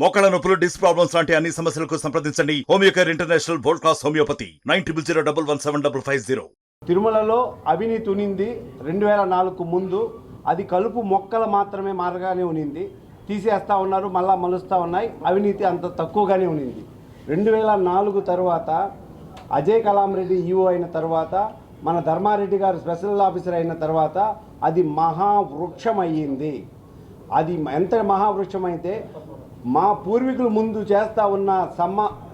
మోకాళ్ళ నొప్పులు, disc problems లాంటి అన్ని సమస్యలకు సంప్రదించండి Homeocare international world class homeopathy 9001175550. తిరుమలలో అవినీతి ఉనింది 2004 ముందు. అది కలుపు మొక్కలు మాత్రమే మారగానే ఉనింది. తీసేస్తూ ఉన్నారు, మళ్ళా మలుస్తూ ఉన్నాయి. అవినీతి అంత తక్కువగానే ఉనింది. 2004 తర్వాత అజయ్ కలాం రెడ్డి ఈఓ అయిన తర్వాత, మన ధర్మారెడ్డి గారు స్పెషల్ ఆఫీసర్ అయిన తర్వాత అది మహావృక్షం అయ్యింది. అది ఎంత మహావృక్షం అయితే, మా పూర్వీకులు ముందు చేస్తూ ఉన్న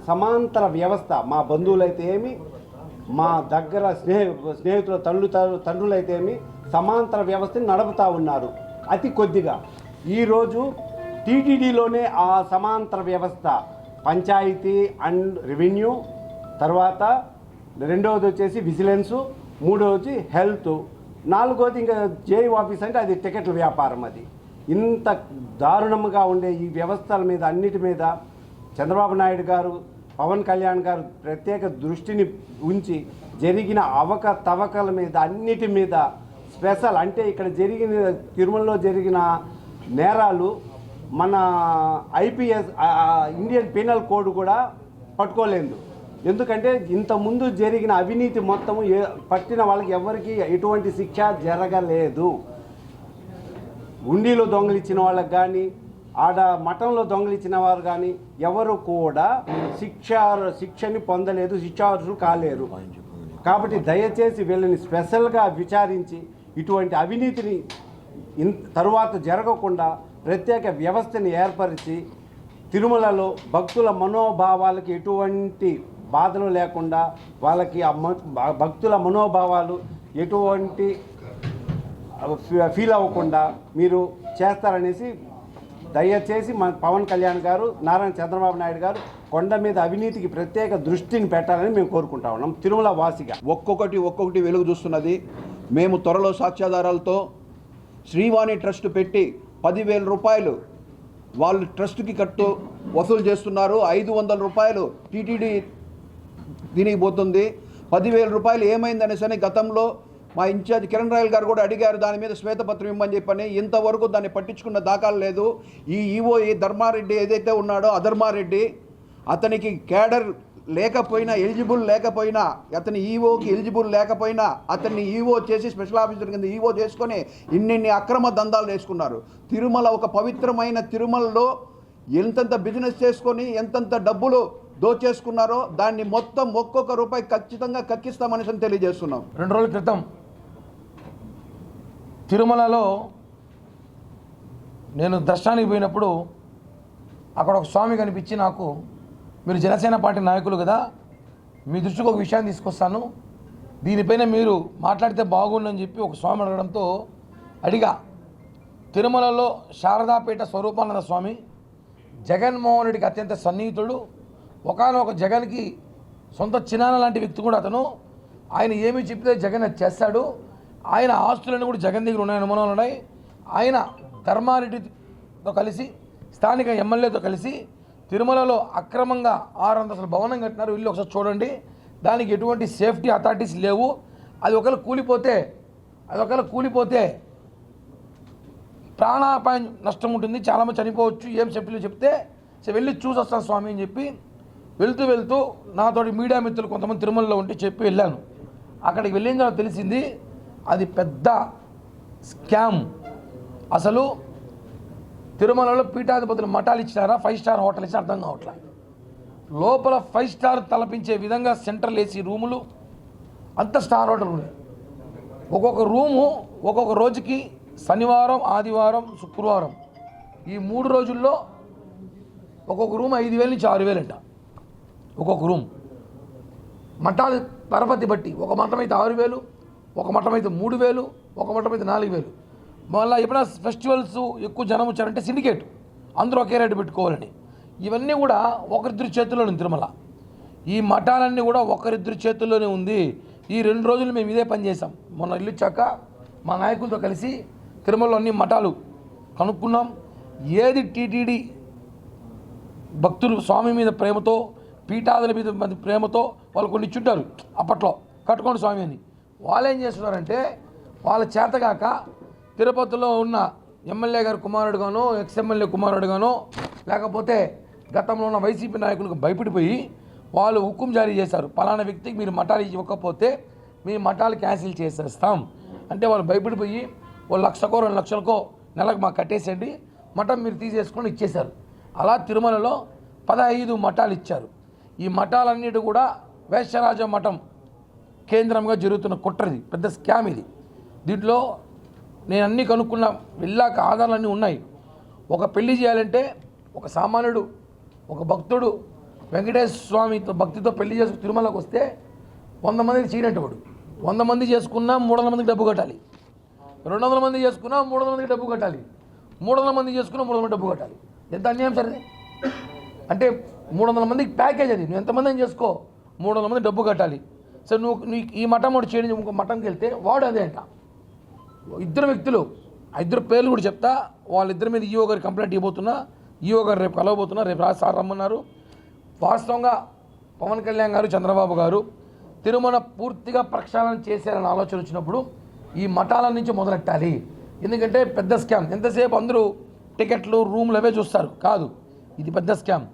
సమాంతర వ్యవస్థ, మా బంధువులైతే ఏమి, మా దగ్గర స్నేహితుల తండ్రులైతే ఏమి, సమాంతర వ్యవస్థని నడుపుతూ ఉన్నారు అతి కొద్దిగా. ఈరోజు టీటీడీలోనే ఆ సమాంతర వ్యవస్థ, పంచాయతీ అండ్ రెవెన్యూ, తర్వాత రెండవది వచ్చేసి విజిలెన్సు, మూడవది హెల్త్, నాలుగవది ఇంకా జేఈ ఆఫీస్ అంటే అది టికెట్ల వ్యాపారం. అది ఇంత దారుణంగా ఉండే ఈ వ్యవస్థల మీద అన్నిటి మీద చంద్రబాబు నాయుడు గారు, పవన్ కళ్యాణ్ గారు ప్రత్యేక దృష్టిని ఉంచి జరిగిన అవకతవకల మీద అన్నిటి మీద స్పెషల్, అంటే ఇక్కడ జరిగిన తిరుమలలో జరిగిన నేరాలు మన ఐపీఎస్ ఇండియన్ పీనల్ కోడ్ కూడా పట్టుకోలేదు. ఎందుకంటే ఇంతకుముందు జరిగిన అవినీతి మొత్తము పట్టిన వాళ్ళకి ఎవరికి ఎటువంటి శిక్ష జరగలేదు. గుండీలో దొంగలిచ్చిన వాళ్ళకి కానీ, ఆడ మఠంలో దొంగలిచ్చిన వారు కానీ ఎవరు కూడా శిక్షని పొందలేదు, శిక్షార్హులు కాలేరు. కాబట్టి దయచేసి వీళ్ళని స్పెషల్గా విచారించి ఇటువంటి అవినీతిని తరువాత జరగకుండా ప్రత్యేక వ్యవస్థని ఏర్పరిచి తిరుమలలో భక్తుల మనోభావాలకి ఎటువంటి బాధలు లేకుండా, వాళ్ళకి భక్తుల మనోభావాలు ఎటువంటి ఫీల్ అవ్వకుండా మీరు చేస్తారనేసి దయచేసి మన పవన్ కళ్యాణ్ గారు, నారాయణ చంద్రబాబు నాయుడు గారు కొండ మీద అవినీతికి ప్రత్యేక దృష్టిని పెట్టాలని మేము కోరుకుంటా ఉన్నాం తిరుమల వాసిగా. ఒక్కొక్కటి వెలుగు చూస్తున్నది. మేము త్వరలో సాక్ష్యాధారాలతో శ్రీవాణి ట్రస్ట్ పెట్టి 10,000 రూపాయలు వాళ్ళు ట్రస్ట్కి వసూలు చేస్తున్నారు. 500 రూపాయలు టీటీడీ దీనికి పోతుంది. 10,000 రూపాయలు ఏమైందనేసని గతంలో మా ఇన్ఛార్జ్ కిరణ్ రాయల్ గారు కూడా అడిగారు, దాని మీద శ్వేతపత్రం ఇవ్వమని చెప్పని. ఇంతవరకు దాన్ని పట్టించుకున్న దాఖలు లేదు. ఈ ఈఓ ధర్మారెడ్డి ఏదైతే ఉన్నాడో అధర్మారెడ్డి, అతనికి క్యాడర్ లేకపోయినా, ఎలిజిబుల్ లేకపోయినా, అతని ఈఓకి ఎలిజిబుల్ లేకపోయినా అతన్ని ఈఓ చేసి స్పెషల్ ఆఫీసర్ కింద ఈఓ చేసుకొని ఇన్నిన్ని అక్రమ దందాలు చేసుకున్నారు. తిరుమల ఒక పవిత్రమైన తిరుమలలో ఎంతెంత బిజినెస్ చేసుకొని ఎంతెంత డబ్బులు దోచేసుకున్నారో దాన్ని మొత్తం ఒక్కొక్క రూపాయి ఖచ్చితంగా కక్కిస్తామని తెలియజేస్తున్నాం. 2 రోజుల క్రితం తిరుమలలో నేను దర్శనానికి పోయినప్పుడు అక్కడ ఒక స్వామి కనిపించి, నాకు మీరు జనసేన పార్టీ నాయకులు కదా, మీ దృష్టికి ఒక విషయాన్ని తీసుకొస్తాను, దీనిపైన మీరు మాట్లాడితే బాగుండని చెప్పి ఒక స్వామి అడగడంతో అడిగా. తిరుమలలో శారదాపేట స్వరూపానంద స్వామి జగన్మోహన్ రెడ్డికి అత్యంత సన్నిహితుడు. ఒకనొక జగన్కి సొంత చిన్నాన్న లాంటి వ్యక్తి కూడా అతను. ఆయన ఏమి చెప్తే జగన్ అది చేస్తాడు. ఆయన ఆస్తులన్నీ కూడా జగన్ దగ్గర ఉన్నాయని అనుమానాలు ఉన్నాయి. ఆయన ధర్మారెడ్డితో కలిసి, స్థానిక ఎమ్మెల్యేతో కలిసి తిరుమలలో అక్రమంగా 6 అంతస్తుల భవనం కట్టినారు. ఇల్లు ఒకసారి చూడండి. దానికి ఎటువంటి సేఫ్టీ అథారిటీస్ లేవు. అది ఒకవేళ కూలిపోతే ప్రాణాపాయం నష్టం ఉంటుంది, చాలామంది చనిపోవచ్చు, ఏం సేఫ్టీలో చెప్తే వెళ్ళి చూసి వస్తాను స్వామి అని చెప్పి వెళ్తూ నాతోటి మీడియా మిత్రులు కొంతమంది తిరుమలలో ఉంటే చెప్పి వెళ్ళాను. అక్కడికి వెళ్ళిన తర్వాత తెలిసింది అది పెద్ద స్కామ్. అసలు తిరుమలలో పీఠాధిపతులు మఠాలు ఇచ్చినారా, 5 స్టార్ హోటల్ ఇచ్చినా అర్థం కావట్లా. లోపల 5 స్టార్ తలపించే విధంగా సెంట్రల్ ఏసీ రూములు, అంత స్టార్ హోటల్ ఉన్నాయి. ఒక్కొక్క రూము ఒక్కొక్క రోజుకి శనివారం, ఆదివారం, శుక్రవారం ఈ 3 రోజుల్లో ఒక్కొక్క రూమ్ 5,000 నుంచి 6,000 అంట ఒక్కొక్క రూమ్. మఠాలు పరపతి బట్టి ఒక మఠం అయితే 6,000, ఒక మఠం అయితే 3,000, ఒక మఠం అయితే 4,000. మళ్ళీ ఎప్పుడైనా ఫెస్టివల్స్ ఎక్కువ జనం వచ్చారంటే సిండికేట్, అందరూ ఒకే రేటు పెట్టుకోవాలని. ఇవన్నీ కూడా ఒకరిద్దరి చేతుల్లోనే ఉంది తిరుమల. ఈ మఠాలన్నీ కూడా ఒకరిద్దరి చేతుల్లోనే ఉంది. ఈ 2 రోజులు మేము ఇదే పని చేసాం. మొన్న ఇల్లు ఇచ్చాక మా నాయకులతో కలిసి తిరుమలలో అన్ని మఠాలు కనుక్కున్నాం. ఏది టీటీడీ భక్తులు స్వామి మీద ప్రేమతో, పీఠాదుల మీద ప్రేమతో వాళ్ళు కొన్ని ఇచ్చుంటారు అప్పట్లో, కట్టుకోండి స్వామి అని. వాళ్ళు ఏం చేస్తున్నారంటే వాళ్ళ చేతగాక తిరుపతిలో ఉన్న ఎమ్మెల్యే గారు కుమారుడుగానో, ఎక్స్ఎమ్మెల్యే కుమారుడుగానో లేకపోతే గతంలో ఉన్న వైసీపీ నాయకులకు భయపడిపోయి వాళ్ళు హుకుం జారీ చేశారు, పలానా వ్యక్తికి మీరు మఠాలు ఇవ్వకపోతే మీ మఠాలు క్యాన్సిల్ చేసేస్తాం అంటే వాళ్ళు భయపడిపోయి ఓ 1,00,000కో 2 లక్షలకో నెలకు మాకు కట్టేసేయండి, మఠం మీరు తీసేసుకొని ఇచ్చేశారు. అలా తిరుమలలో 15 మఠాలు ఇచ్చారు. ఈ మఠాలన్నిటి కూడా వేశ్యరాజ మఠం కేంద్రంగా జరుగుతున్న కుట్రది, పెద్ద స్కామ్ ఇది. దీంట్లో నేను అన్నీ కనుక్కున్న, వెళ్ళాక ఆధారాలన్నీ ఉన్నాయి. ఒక పెళ్లి చేయాలంటే ఒక సామాన్యుడు, ఒక భక్తుడు వెంకటేశ్వర స్వామితో భక్తితో పెళ్లి చేసుకు తిరుమలకు వస్తే 100 మందికి చేయనట్టువాడు. 100 మంది చేసుకున్నా 300 మందికి డబ్బు కట్టాలి, 200 మంది చేసుకున్నా 300 మందికి డబ్బు కట్టాలి, 300 మంది చేసుకున్నా 300 మంది డబ్బు కట్టాలి. ఎంత అన్యాయం సరే. అంటే 300 మందికి ప్యాకేజ్ అది, నువ్వు ఎంతమంది అని చేసుకో 300 మంది డబ్బు కట్టాలి. సో నువ్వు ఈ మఠం వాడు చేయడం ఇంకో మఠంకి వెళ్తే వాడు అదే అంట. ఇద్దరు వ్యక్తులు, ఆ ఇద్దరు పేర్లు కూడా చెప్తా, వాళ్ళిద్దరి మీద ఈఓ గారి కంప్లైంట్ ఇవ్వబోతున్నా. ఈఓ గారు రేపు కలవబోతున్నా, రేపు సార్ రమ్మన్నారు. వాస్తవంగా పవన్ కళ్యాణ్ గారు, చంద్రబాబు గారు తిరుమల పూర్తిగా ప్రక్షాళన చేశారని ఆలోచన వచ్చినప్పుడు ఈ మఠాల నుంచి మొదలెట్టాలి. ఎందుకంటే పెద్ద స్కామ్. ఎంతసేపు అందరూ టికెట్లు రూమ్లు అవే చూస్తారు, కాదు, ఇది పెద్ద స్కామ్.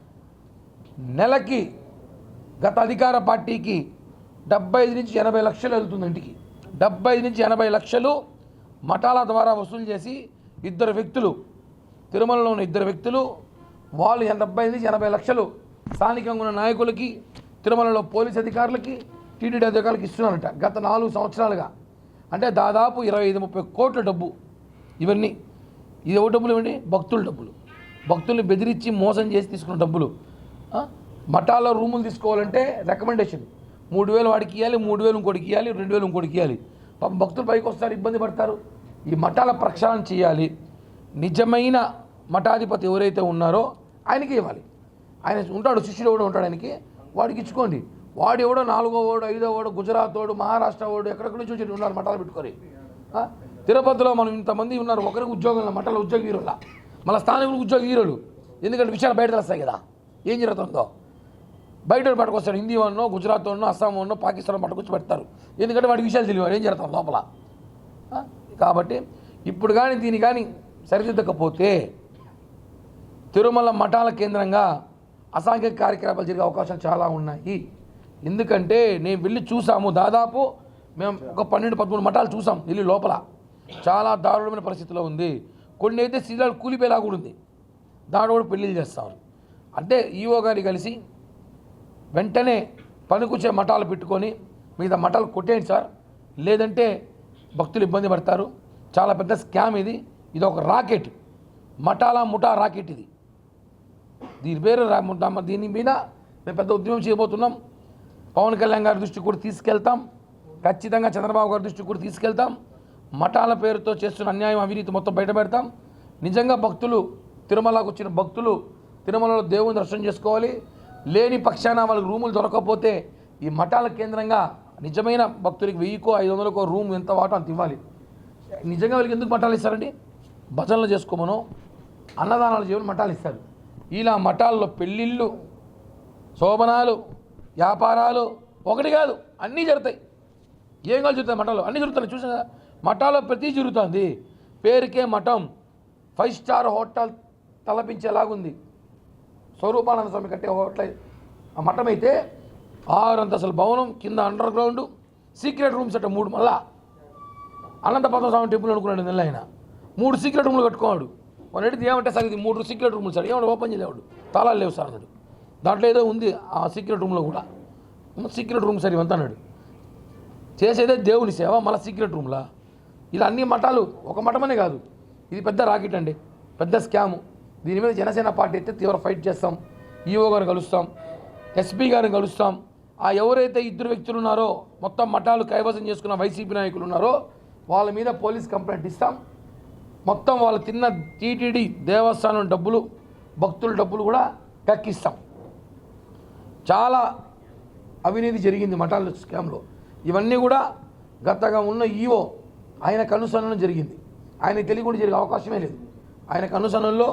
నెలకి గత అధికార పార్టీకి 75 నుంచి 80 లక్షలు వెళ్తుంది ఇంటికి. 75 నుంచి 80 లక్షలు మఠాల ద్వారా వసూలు చేసి ఇద్దరు వ్యక్తులు, తిరుమలలో ఉన్న ఇద్దరు వ్యక్తులు, వాళ్ళు 75 నుంచి 80 లక్షలు స్థానికంగా ఉన్న నాయకులకి, తిరుమలలో పోలీస్ అధికారులకి, టీటీడీ అధికారులకి ఇస్తున్నారట గత 4 సంవత్సరాలుగా. అంటే దాదాపు 25-30 కోట్ల డబ్బు. ఇవన్నీ ఇది ఎవరి డబ్బులు ఇవ్వండి? భక్తుల డబ్బులు. భక్తుల్ని బెదిరించి మోసం చేసి తీసుకున్న డబ్బులు. మఠాల్లో రూములు తీసుకోవాలంటే రికమెండేషన్ 3,000 వాడికి ఇవ్వాలి, 3,000 ఇంకోటికి ఇవ్వాలి, 2,000 ఇంకోటికి ఇవ్వాలి. పాపం భక్తులు పైకి వస్తారు, ఇబ్బంది పడతారు. ఈ మఠాల ప్రక్షాళన చేయాలి. నిజమైన మఠాధిపతి ఎవరైతే ఉన్నారో ఆయనకి ఇవ్వాలి. ఆయన ఉంటాడు, శిష్యుడు కూడా ఉంటాడు, ఆయనకి వాడికి ఇచ్చుకోండి. వాడు ఎవడో 4వ వాడు, 5వ వాడు, గుజరాత్ వాడు, మహారాష్ట్ర వాడు, ఎక్కడెక్కడ చూసి ఉన్నారు మఠాలు పెట్టుకొని. తిరుపతిలో మనం ఇంతమంది ఉన్నారు, ఒకరికి ఉద్యోగంలో మఠాల ఉద్యోగ హీరోల, మళ్ళీ స్థానికులకు ఉద్యోగ హీరోలు. ఎందుకంటే విషయాలు బయట తెలుస్తాయి కదా ఏం జరుగుతుందో. బయట పట్టుకొస్తాడు, హిందీ వాడినో, గుజరాత్ వాడినో, అస్సాం వాడినో, పాకిస్తాన్ పట్టుకొచ్చి పెడతారు. ఎందుకంటే వాడి విషయాలు తెలియదు ఏం జరుగుతాం లోపల. కాబట్టి ఇప్పుడు కానీ దీన్ని కానీ సరిదిద్దకపోతే తిరుమల మఠాల కేంద్రంగా అసాంఘిక కార్యకలాపాలు జరిగే అవకాశాలు చాలా ఉన్నాయి. ఎందుకంటే నేను వెళ్ళి చూసాము, దాదాపు మేము ఒక 12-13 మఠాలు చూసాం వెళ్ళి లోపల. చాలా దారుణమైన పరిస్థితిలో ఉంది. కొన్ని అయితే శిథిలాలు కూలిపోయేలా కూడా ఉంది. దాంట్లో కూడా పెళ్ళిళ్ళు చేస్తారు. అంటే ఈఓ గారిని కలిసి వెంటనే పనికొచ్చే మఠాలు పెట్టుకొని మిగతా మఠాలు కొట్టేయండి సార్, లేదంటే భక్తులు ఇబ్బంది పడతారు. చాలా పెద్ద స్కామ్ ఇది. ఇది ఒక రాకెట్, ముఠా రాకెట్ ఇది. దీని పేరు దీని మీద మేము పెద్ద ఉద్యమం చేయబోతున్నాం. పవన్ కళ్యాణ్ గారి దృష్టికి కూడా తీసుకెళ్తాం, ఖచ్చితంగా చంద్రబాబు గారి దృష్టికి కూడా తీసుకెళ్తాం. మఠాల పేరుతో చేస్తున్న అన్యాయం, అవినీతి మొత్తం బయట పెడతాం. నిజంగా భక్తులు, తిరుమలకు వచ్చిన భక్తులు తిరుమలలో దేవుని దర్శనం చేసుకోవాలి. లేని పక్షాన వాళ్ళకి రూములు దొరకకపోతే ఈ మఠాల కేంద్రంగా నిజమైన భక్తులకి 1000కో 500కో రూమ్ ఎంత వాటో అంత ఇవ్వాలి. నిజంగా వాళ్ళకి ఎందుకు మఠాలు ఇస్తారండి? భజనలు చేసుకోమనో, అన్నదానాలు చేయమని మఠాలు ఇస్తారు. ఇలా మఠాల్లో పెళ్ళిళ్ళు, శోభనాలు, వ్యాపారాలు ఒకటి కాదు అన్నీ జరుగుతాయి. ఏం కాదు జరుగుతాయి మఠాలు, అన్నీ జరుగుతాయి. చూసా మఠాల్లో ప్రతి జరుగుతుంది. పేరుకే మఠం 5 స్టార్ హోటల్ తలపించేలాగుంది. స్వరూపానంద స్వామి కట్టే హోటల్ ఆ మఠం అయితే 6 అంతస్తుల భవనం, కింద అండర్ గ్రౌండ్, సీక్రెట్ రూమ్స్ అట్ట 3. మళ్ళా అనంతపద్మ స్వామి టెంపుల్ అనుకున్నాడు నెల ఆయన 3 సీక్రెట్ రూమ్లు కట్టుకున్నాడు. మన అడిగితే ఏమంటే సార్ ఇది 3 సీక్రెట్ రూమ్లు సార్, ఏమన్నా ఓపెన్ చేయలేవాడు, తాళాలు లేవు సార్ అన్నాడు. దాంట్లో ఏదో ఉంది ఆ సీక్రెట్ రూమ్లో కూడా. సీక్రెట్ రూమ్ సార్ ఇవంతా అన్నాడు. చేసేదే దేవుని సేవ, మళ్ళీ సీక్రెట్ రూమ్లా. ఇలా అన్ని మఠాలు, ఒక మఠమనే కాదు, ఇది పెద్ద రాకెట్ అండి, పెద్ద స్కాము. దీని మీద జనసేన పార్టీ అయితే తీవ్ర ఫైట్ చేస్తాం. ఈఓ గారిని కలుస్తాం, ఎస్పీ గారిని కలుస్తాం. ఆ ఎవరైతే ఇద్దరు వ్యక్తులు ఉన్నారో, మొత్తం మఠాలు కైవసం చేసుకున్న వైసీపీ నాయకులు ఉన్నారో వాళ్ళ మీద పోలీస్ కంప్లైంట్ ఇస్తాం. మొత్తం వాళ్ళు తిన్న టీటీడీ దేవస్థానం డబ్బులు, భక్తుల డబ్బులు కూడా కక్కిస్తాం. చాలా అవినీతి జరిగింది మఠాల స్కామ్లో. ఇవన్నీ కూడా గతగా ఉన్న ఈఓ ఆయన కనుసన్నలో జరిగింది. ఆయన తెలియకుండా జరిగే అవకాశమే లేదు. ఆయన కనుసన్నల్లో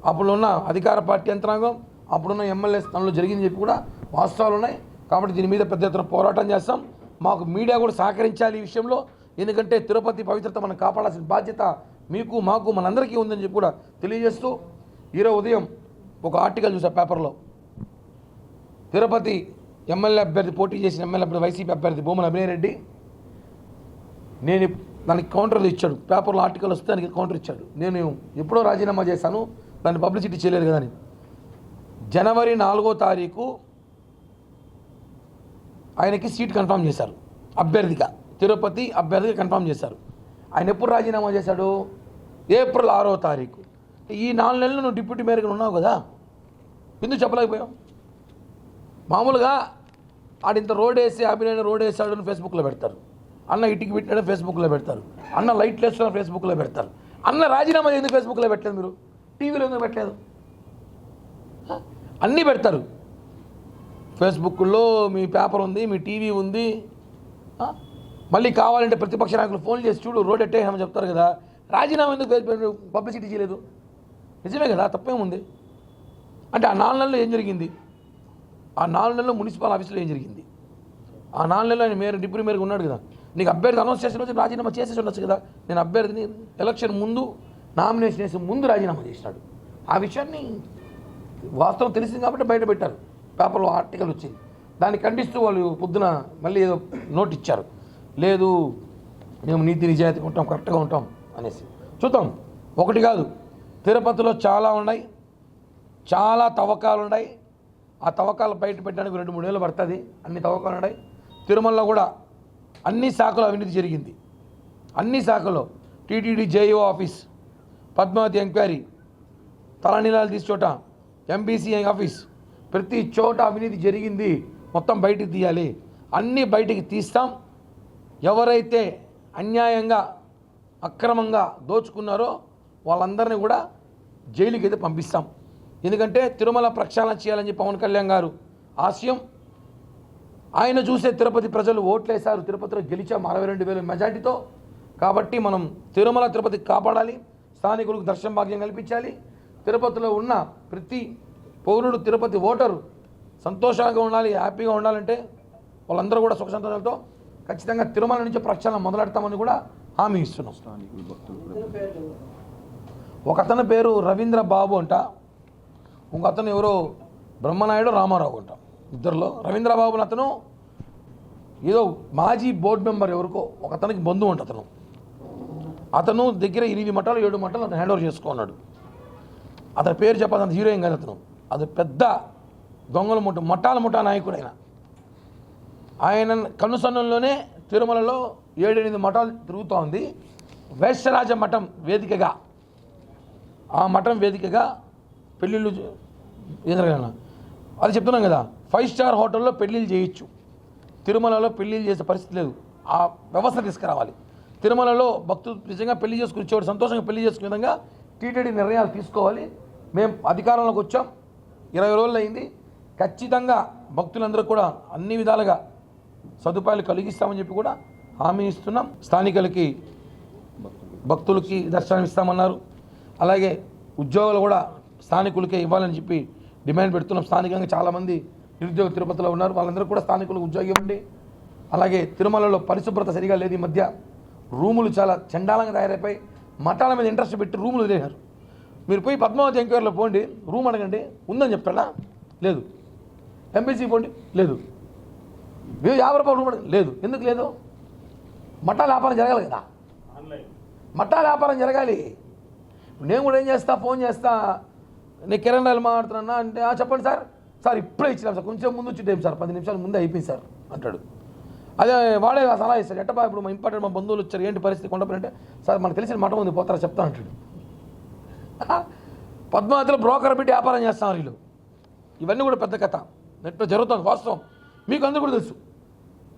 అప్పుడున్న అధికార పార్టీ యంత్రాంగం, అప్పుడున్న ఎమ్మెల్యే స్థానంలో జరిగిందని చెప్పి కూడా వాస్తవాలు ఉన్నాయి. కాబట్టి దీని మీద పెద్ద ఎత్తున పోరాటం చేస్తాం. మాకు మీడియా కూడా సహకరించాలి ఈ విషయంలో. ఎందుకంటే తిరుపతి పవిత్రత మనం కాపాడాల్సిన బాధ్యత మీకు, మాకు, మనందరికీ ఉందని చెప్పి కూడా తెలియజేస్తూ ఈరోజు ఉదయం ఒక ఆర్టికల్ చూసా పేపర్లో, తిరుపతి ఎమ్మెల్యే అభ్యర్థి పోటీ చేసిన ఎమ్మెల్యే అభ్యర్థి వైసీపీ అభ్యర్థి భూమన అభినయ్ రెడ్డి నేను దానికి కౌంటర్ ఇచ్చాడు. పేపర్లో ఆర్టికల్ వస్తే దానికి కౌంటర్ ఇచ్చాడు. నేను ఎప్పుడో రాజీనామా చేశాను, దాన్ని పబ్లిసిటీ చేయలేదు కదా అని. జనవరి 4వ తారీఖు ఆయనకి సీట్ కన్ఫర్మ్ చేశారు, అభ్యర్థిగా తిరుపతి అభ్యర్థిగా కన్ఫర్మ్ చేశారు. ఆయన ఎప్పుడు రాజీనామా చేశాడు? ఏప్రిల్ 6వ తారీఖు. ఈ 4 నెలలు నువ్వు డిప్యూటీ మేయర్గా ఉన్నావు కదా, ఎందుకు చెప్పలేకపోయావు? మామూలుగా ఆడింత రోడ్ వేసి అభినయ్ రోడ్ వేసాడు అని ఫేస్బుక్లో పెడతారు, అన్న ఇటుకి పెట్టాడని ఫేస్బుక్లో పెడతారు, అన్న లైట్లు వేస్తాడని ఫేస్బుక్లో పెడతారు. అన్న రాజీనామా ఎందుకు ఫేస్బుక్లో పెట్టలేదు? మీరు టీవీలో ఎందుకు పెట్టలేదు? అన్నీ పెడతారు. ఫేస్బుక్లో మీ పేపర్ ఉంది, మీ టీవీ ఉంది. మళ్ళీ కావాలంటే ప్రతిపక్ష నాయకులు ఫోన్ చేసి చూడు రోడ్ ఎట్టేసామని చెప్తారు కదా. రాజీనామా ఎందుకు పబ్లిసిటీ చేయలేదు? నిజమే కదా, తప్పేముంది? అంటే ఆ 4 నెలల్లో ఏం జరిగింది? ఆ 4 నెలల్లో మున్సిపల్ ఆఫీస్లో ఏం జరిగింది? ఆ 4 నెలల్లో ఆయన మేయర్ డిప్యూటీ మేయర్గా ఉన్నాడు కదా. నీకు అభ్యర్థి అనౌన్స్ చేసిన రోజు రాజీనామా చేసేసి ఉండొచ్చు కదా. నేను అభ్యర్థిని ఎలక్షన్ ముందు నామినేషన్ వేసి ముందు రాజీనామా చేసినాడు. ఆ విషయాన్ని వాస్తవం తెలిసింది కాబట్టి బయట పెట్టారు, పేపర్లో ఆర్టికల్ వచ్చింది. దాన్ని ఖండిస్తూ వాళ్ళు పొద్దున మళ్ళీ ఏదో నోట్ ఇచ్చారు, లేదు మేము నీతి నిజాయితీగా ఉంటాం, కరెక్ట్గా ఉంటాం అనేసి. చూద్దాం, ఒకటి కాదు, తిరుపతిలో చాలా ఉన్నాయి, చాలా తవ్వకాలు ఉన్నాయి. ఆ తవ్వకాలు బయట పెట్టడానికి 2-3 ఏళ్ళు పడుతుంది. అన్ని తవ్వకాలు ఉన్నాయి. తిరుమలలో కూడా అన్ని శాఖలో అవినీతి జరిగింది. అన్ని శాఖలో TTD JEO office, Padmavati enquiry, తలనీలాలు తీసి చోట ఎంబీసీ ఆఫీస్, ప్రతి చోట అవినీతి జరిగింది. మొత్తం బయటికి తీయాలి. అన్నీ బయటికి తీస్తాం. ఎవరైతే అన్యాయంగా అక్రమంగా దోచుకున్నారో వాళ్ళందరినీ కూడా జైలుకి అయితే పంపిస్తాం. ఎందుకంటే తిరుమల ప్రక్షాళన చేయాలని చెప్పి పవన్ కళ్యాణ్ గారు ఆశయం. ఆయన చూసే తిరుపతి ప్రజలు ఓట్లేశారు, తిరుపతిలో గెలిచాం 62,000 మెజార్టీతో. కాబట్టి మనం తిరుపతి కాపాడాలి, స్థానికులకు దర్శన భాగ్యం కల్పించాలి. తిరుపతిలో ఉన్న ప్రతి పౌరుడు, తిరుపతి ఓటరు సంతోషంగా ఉండాలి, హ్యాపీగా ఉండాలంటే వాళ్ళందరూ కూడా సుఖ సంతోషాలతో ఖచ్చితంగా తిరుమల నుంచి ప్రక్షాళన మొదలెడతామని కూడా హామీ ఇస్తున్నాం. ఒక అతని పేరు రవీంద్ర బాబు అంట, ఇంకొక అతను ఎవరో బ్రహ్మనాయుడు రామారావు అంట. ఇద్దరిలో రవీంద్రబాబు అతను ఏదో మాజీ బోర్డు మెంబర్ ఎవరికో ఒక అతనికి బంధువు అంట. అతను దగ్గర 8 మఠాలు 7 మఠాలు అతను హ్యాండ్ ఓవర్ చేసుకున్నాడు. అతని పేరు చెప్పాలంత హీరోయిన్ కాదు అతను. అది పెద్ద దొంగల మఠాల ముఠా నాయకుడు ఆయన కనుసన్నంలోనే తిరుమలలో 7-8 మఠాలు తిరుగుతూ ఉంది. వైశ్యరాజ మఠం వేదికగా, ఆ మఠం వేదికగా పెళ్ళిళ్ళు ఎదురగా అది చెప్తున్నాం కదా. 5 స్టార్ హోటల్లో పెళ్ళిళ్ళు చేయొచ్చు, తిరుమలలో పెళ్ళిళ్ళు చేసే పరిస్థితి లేదు. ఆ వ్యవస్థ తీసుకురావాలి. తిరుమలలో భక్తులు నిజంగా పెళ్లి చేసుకుని వచ్చేవాడు సంతోషంగా పెళ్లి చేసుకునే విధంగా టీటీడీ నిర్ణయాలు తీసుకోవాలి. మేము అధికారంలోకి వచ్చాం, 20 రోజులు అయింది. ఖచ్చితంగా భక్తులందరూ కూడా అన్ని విధాలుగా సదుపాయాలు కలిగిస్తామని చెప్పి కూడా హామీ ఇస్తున్నాం. స్థానికులకి భక్తులకి దర్శనం ఇస్తామన్నారు. అలాగే ఉద్యోగాలు కూడా స్థానికులకే ఇవ్వాలని చెప్పి డిమాండ్ పెడుతున్నాం. స్థానికంగా చాలామంది నిరుద్యోగ తిరుపతిలో ఉన్నారు, వాళ్ళందరూ కూడా స్థానికులకు ఉద్యోగం ఇవ్వండి. అలాగే తిరుమలలో పరిశుభ్రత సరిగా లేదు. ఈ మధ్య రూములు చాలా చండాలంగా తయారైపోయి మఠాల మీద ఇంట్రెస్ట్ పెట్టి రూములు వదిలేశారు. మీరు పోయి పద్మావతి ఎంక్వైరీలో పోండి, రూమ్ అడగండి, ఉందని చెప్తాడా? లేదు. ఎంబీసీ పోండి, లేదు. 50 రూపాయలు రూమ్ అడగండి, లేదు. ఎందుకు లేదు? మఠాల వ్యాపారం జరగాలి కదా, మఠాల వ్యాపారం జరగాలి. నేను కూడా ఏం చేస్తా, ఫోన్ చేస్తా, నేను కిరణ్ రాయలు మాట్లాడుతున్నా అంటే చెప్పండి సార్, సార్ ఇప్పుడే ఇచ్చినాం సార్, కొంచెం ముందు వచ్చి టైం సార్, 10 నిమిషాల ముందే అయిపోయింది సార్ అంటాడు. అదే వాడే సలహా ఇస్తాడు, ఎట్టబా ఇప్పుడు మా ఇంపార్టెంట్ మా బంధువులు వచ్చారు, ఏంటి పరిస్థితి కొండపల్లి అంటే, సార్ మనకు తెలిసిన మఠం ఉంది పోతారా చెప్తా అంటాడు. పద్మావతిలో బ్రోకర్ పెట్టి వ్యాపారం చేస్తున్నారు వీళ్ళు. ఇవన్నీ కూడా పెద్ద కథ, నెట్లో జరుగుతుంది వాస్తవం. మీకు అందరూ కూడా తెలుసు,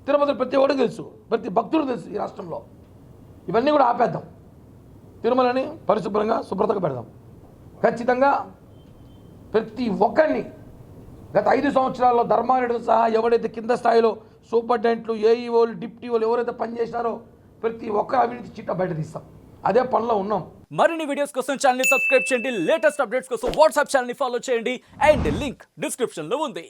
తిరుపతిలో ప్రతి ఒక్కరికి తెలుసు, ప్రతి భక్తుడు తెలుసు ఈ రాష్ట్రంలో. ఇవన్నీ కూడా ఆపేద్దాం, తిరుమలని పరిశుభ్రంగా శుభ్రతగా పెడదాం. ఖచ్చితంగా ప్రతి ఒక్కరిని గత 5 సంవత్సరాల్లో ధర్మారెడ్డి సహా ఎవరైతే కింద స్థాయిలో సూపరింటెండెంట్లు, ఏఈఓలు, డిప్యూటీఓలు ఎవరైతే పనిచేసినారో ప్రతి ఒక్క అవినీతి చిట్టా బయట తీస్తాం. అదే పనిలో ఉన్నాం. మరిన్ని వీడియోస్ కోసం ఛానల్ ని సబ్స్క్రైబ్ చేయండి, లేటెస్ట్ అప్డేట్స్ కోసం వాట్సాప్ ఛానల్ ని ఫాలో చేయండి, అండ్ లింక్ డిస్క్రిప్షన్ లో ఉంది.